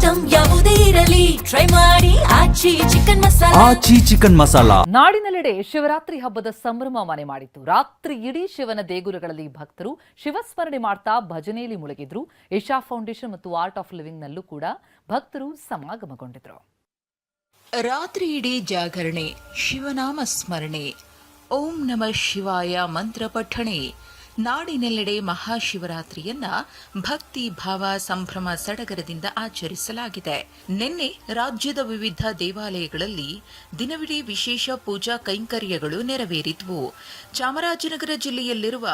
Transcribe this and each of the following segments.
Item ಯಾವುದೇ ಇರಲಿ try ಮಾಡಿ ಆಚಿ ಚಿಕನ್ ಮಸಾಲಾ. ನಾಡಿನೆಲ್ಲೆಡೆ ಶಿವರಾತ್ರಿ ಹಬ್ಬದ ಸಂಭ್ರಮ ಮನೆ ಮಾಡಿತ್ತು. ರಾತ್ರಿ ಇಡೀ ಶಿವನ ದೇಗುಲಗಳಲ್ಲಿ ಭಕ್ತರು ಶಿವಸ್ಮರಣೆ ಮಾಡ್ತಾ ಭಜನೆಯಲ್ಲಿ ಮುಳುಗಿದ್ರು. ಇಶಾ ಫೌಂಡೇಶನ್ ಮತ್ತು ಆರ್ಟ್ ಆಫ್ ಲಿವಿಂಗ್ ನಲ್ಲೂ ಕೂಡ ಭಕ್ತರು ಸಮಾಗಮಗೊಂಡಿದ್ರು. ರಾತ್ರಿ ಇಡೀ ಜಾಗರಣೆ, ಶಿವನಾಮ ಸ್ಮರಣೆ, ಓಂ ನಮಃ ಶಿವಾಯ ಮಂತ್ರ ಪಠಣೆ. ನಾಡಿನೆಲ್ಲೆಡೆ ಮಹಾಶಿವರಾತ್ರಿಯನ್ನ ಭಕ್ತಿ ಭಾವ ಸಂಭ್ರಮ ಸಡಗರದಿಂದ ಆಚರಿಸಲಾಗಿದೆ. ನಿನ್ನೆ ರಾಜ್ಯದ ವಿವಿಧ ದೇವಾಲಯಗಳಲ್ಲಿ ದಿನವಿಡೀ ವಿಶೇಷ ಪೂಜಾ ಕೈಂಕರ್ಯಗಳು ನೆರವೇರಿದ್ವು. ಚಾಮರಾಜನಗರ ಜಿಲ್ಲೆಯಲ್ಲಿರುವ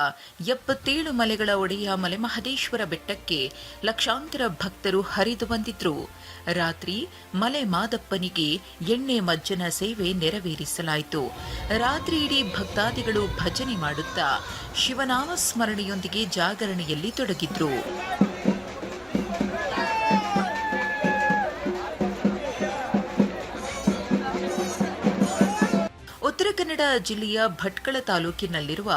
77 ಮಲೆಗಳ ಒಡೆಯ ಮಲೆಮಹದೇಶ್ವರ ಬೆಟ್ಟಕ್ಕೆ ಲಕ್ಷಾಂತರ ಭಕ್ತರು ಹರಿದು ಬಂದಿದ್ರು. ರಾತ್ರಿ ಮಲೆ ಮಾದಪ್ಪನಿಗೆ ಎಣ್ಣೆ ಮಜ್ಜನ ಸೇವೆ ನೆರವೇರಿಸಲಾಯಿತು. ರಾತ್ರಿ ಇಡೀ ಭಕ್ತಾದಿಗಳು ಭಜನೆ ಮಾಡುತ್ತಾ ಶಿವನಾಮ ಸ್ಮರಣೆಯೊಂದಿಗೆ ಜಾಗರಣೆಯಲ್ಲಿ ತೊಡಗಿದ್ರು. ಉತ್ತರ ಕನ್ನಡ ಜಿಲ್ಲೆಯ ಭಟ್ಕಳ ತಾಲೂಕಿನಲ್ಲಿರುವ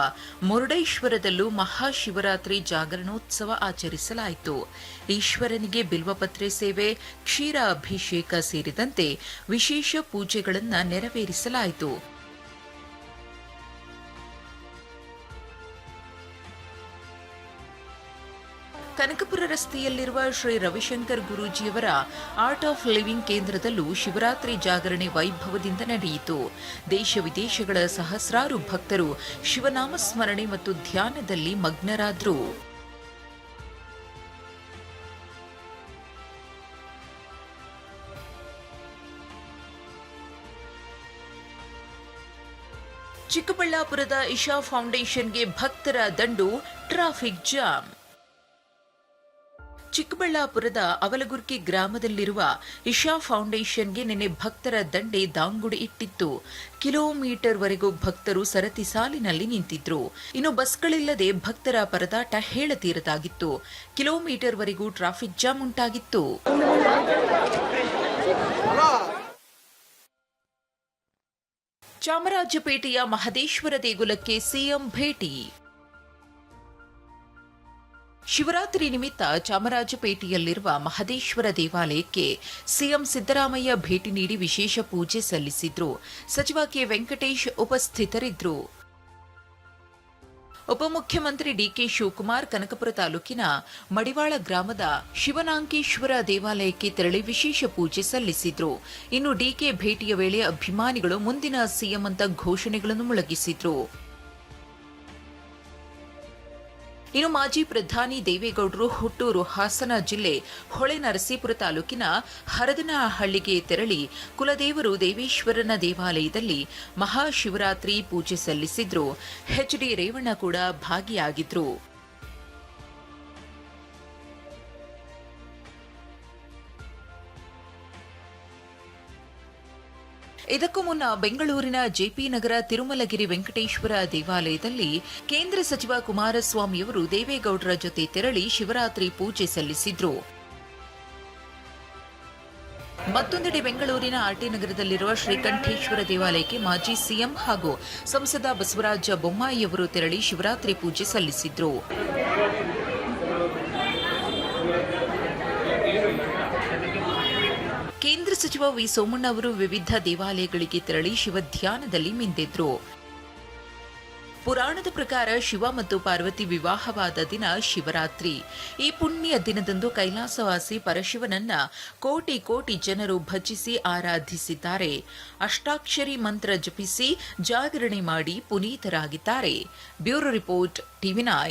ಮುರುಡೇಶ್ವರದಲ್ಲೂ ಮಹಾಶಿವರಾತ್ರಿ ಜಾಗರಣೋತ್ಸವ ಆಚರಿಸಲಾಯಿತು. ಈಶ್ವರನಿಗೆ ಬಿಲ್ವಪತ್ರೆ ಸೇವೆ, ಕ್ಷೀರ ಅಭಿಷೇಕ ಸೇರಿದಂತೆ ವಿಶೇಷ ಪೂಜೆಗಳನ್ನು ನೆರವೇರಿಸಲಾಯಿತು. ಕನಕಪುರ ರಸ್ತೆಯಲ್ಲಿರುವ ಶ್ರೀ ರವಿಶಂಕರ್ ಗುರೂಜಿಯವರ ಆರ್ಟ್ ಆಫ್ ಲಿವಿಂಗ್ ಕೇಂದ್ರದಲ್ಲೂ ಶಿವರಾತ್ರಿ ಜಾಗರಣೆ ವೈಭವದಿಂದ ನಡೆಯಿತು. ದೇಶ ವಿದೇಶಗಳ ಸಹಸ್ರಾರು ಭಕ್ತರು ಶಿವನಾಮ ಸ್ಮರಣೆ ಮತ್ತು ಧ್ಯಾನದಲ್ಲಿ ಮಗ್ನರಾದರು. ಚಿಕ್ಕಬಳ್ಳಾಪುರದ ಇಶಾ ಫೌಂಡೇಶನ್ಗೆ ಭಕ್ತರ ದಂಡು, ಟ್ರಾಫಿಕ್ ಜಾಮ್. ಚಿಕ್ಕಬಳ್ಳಾಪುರದ ಅವಲಗುರ್ಕಿ ಗ್ರಾಮದಲ್ಲಿರುವ ಇಶಾ ಫೌಂಡೇಶನ್ಗೆ ನಿನ್ನೆ ಭಕ್ತರ ದಂಡೆ ದಾಂಗುಡಿ ಇಟ್ಟಿತ್ತು. ಕಿಲೋಮೀಟರ್ವರೆಗೂ ಭಕ್ತರು ಸರತಿ ಸಾಲಿನಲ್ಲಿ ನಿಂತಿದ್ರು. ಇನ್ನು ಬಸ್ಗಳಿಲ್ಲದೆ ಭಕ್ತರ ಪರದಾಟ ಹೇಳತೀರದಾಗಿತ್ತು. ಕಿಲೋಮೀಟರ್ವರೆಗೂ ಟ್ರಾಫಿಕ್ ಜಾಮ್ ಉಂಟಾಗಿತ್ತು. ಚಾಮರಾಜಪೇಟೆಯ ಮಹದೇಶ್ವರ ದೇಗುಲಕ್ಕೆ ಸಿಎಂ ಭೇಟಿ. ಶಿವರಾತ್ರಿ ನಿಮಿತ್ತ ಚಾಮರಾಜಪೇಟೆಯಲ್ಲಿರುವ ಮಹದೇಶ್ವರ ದೇವಾಲಯಕ್ಕೆ ಸಿಎಂ ಸಿದ್ದರಾಮಯ್ಯ ಭೇಟಿ ನೀಡಿ ವಿಶೇಷ ಪೂಜೆ ಸಲ್ಲಿಸಿದ್ರು. ಸಚಿವ ಕೆ ವೆಂಕಟೇಶ್ ಉಪಸ್ಥಿತರಿದ್ದರು. ಉಪಮುಖ್ಯಮಂತ್ರಿ ಡಿಕೆ ಶಿವಕುಮಾರ್ ಕನಕಪುರ ತಾಲೂಕಿನ ಮಡಿವಾಳ ಗ್ರಾಮದ ಶಿವನಾಂಕೇಶ್ವರ ದೇವಾಲಯಕ್ಕೆ ತೆರಳಿ ವಿಶೇಷ ಪೂಜೆ ಸಲ್ಲಿಸಿದ್ರು. ಇನ್ನು ಡಿಕೆ ಭೇಟಿಯ ವೇಳೆ ಅಭಿಮಾನಿಗಳು ಮುಂದಿನ ಸಿಎಂ ಅಂತ ಘೋಷಣೆಗಳನ್ನು ಮೊಳಗಿಸಿದ್ರು. ಇನ್ನು ಮಾಜಿ ಪ್ರಧಾನಿ ದೇವೇಗೌಡರು ಹುಟ್ಟೂರು ಹಾಸನ ಜಿಲ್ಲೆ ಹೊಳೆನರಸೀಪುರ ತಾಲೂಕಿನ ಹರದನಹಳ್ಳಿಗೆ ತೆರಳಿ ಕುಲದೇವರು ದೇವೇಶ್ವರನ ದೇವಾಲಯದಲ್ಲಿ ಮಹಾಶಿವರಾತ್ರಿ ಪೂಜೆ ಸಲ್ಲಿಸಿದ್ರು. ಎಚ್.ಡಿ. ರೇವಣ್ಣ ಕೂಡ ಭಾಗಿಯಾಗಿದ್ರು. ಇದಕ್ಕೂ ಮುನ್ನ ಬೆಂಗಳೂರಿನ ಜೆಪಿ ನಗರ ತಿರುಮಲಗಿರಿ ವೆಂಕಟೇಶ್ವರ ದೇವಾಲಯದಲ್ಲಿ ಕೇಂದ್ರ ಸಚಿವ ಕುಮಾರಸ್ವಾಮಿಯವರು ದೇವೇಗೌಡರ ಜೊತೆ ತೆರಳಿ ಶಿವರಾತ್ರಿ ಪೂಜೆ ಸಲ್ಲಿಸಿದ್ರು. ಮತ್ತೊಂದೆಡೆ ಬೆಂಗಳೂರಿನ ಆರ್ಟಿ ನಗರದಲ್ಲಿರುವ ಶ್ರೀಕಂಠೇಶ್ವರ ದೇವಾಲಯಕ್ಕೆ ಮಾಜಿ ಸಿಎಂ ಹಾಗೂ ಸಂಸದ ಬಸವರಾಜ ಬೊಮ್ಮಾಯಿಯವರು ತೆರಳಿ ಶಿವರಾತ್ರಿ ಪೂಜೆ ಸಲ್ಲಿಸಿದ್ರು. ಕೇಂದ್ರ ಸಚಿವ ವಿ ಸೋಮಣ್ಣ ಅವರು ವಿವಿಧ ದೇವಾಲಯಗಳಿಗೆ ತೆರಳಿ ಶಿವಧ್ಯಾನದಲ್ಲಿ ಮಿಂದೆದ್ರು. ಪುರಾಣದ ಪ್ರಕಾರ ಶಿವ ಮತ್ತು ಪಾರ್ವತಿ ವಿವಾಹವಾದ ದಿನ ಶಿವರಾತ್ರಿ. ಈ ಪುಣ್ಯ ದಿನದಂದು ಕೈಲಾಸವಾಸಿ ಪರಶಿವನನ್ನ ಕೋಟಿ ಕೋಟಿ ಜನರು ಭಜಿಸಿ ಆರಾಧಿಸಿದ್ದಾರೆ. ಅಷ್ಟಾಕ್ಷರಿ ಮಂತ್ರ ಜಪಿಸಿ ಜಾಗರಣೆ ಮಾಡಿ ಪುನೀತರಾಗಿದ್ದಾರೆ. Bureau report, ಟಿವಿ9.